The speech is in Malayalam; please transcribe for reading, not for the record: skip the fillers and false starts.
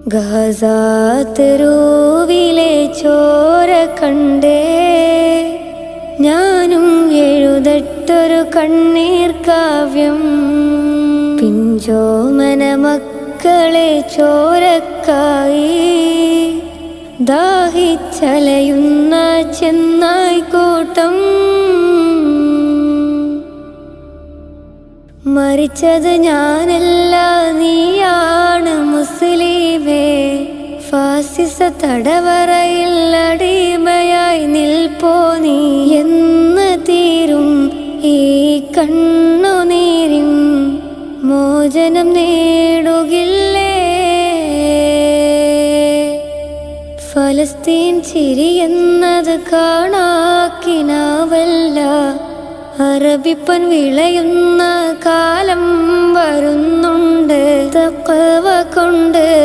ഗസാ തെരുവിലെ ചോര കണ്ടേ ഞാനും എഴുതട്ടൊരു കണ്ണീർ കാവ്യം. പിഞ്ചോമന മക്കളെ ചോരക്കായി ദാഹിച്ചലയുന്ന ചെന്നായ്ക്കൂട്ടം. മരിച്ചത് ഞാനല്ല നീയാണ് മുസ്ലിമേ. ഫാസിസ തടവറയിൽ അടിമയായി നിൽപ്പോ നീ എന്ന് തീരും ഈ കണ്ണുനീരിൻ മോചനം നേടുകില്ലേ. ഫലസ്തീൻ ചിരിയെന്നത് കാണാക്കിനാവല്ല. അറബിപ്പൻ വിളയുന്ന കാലം വരുന്നുണ്ട്. തഖ്വ കൊണ്ട്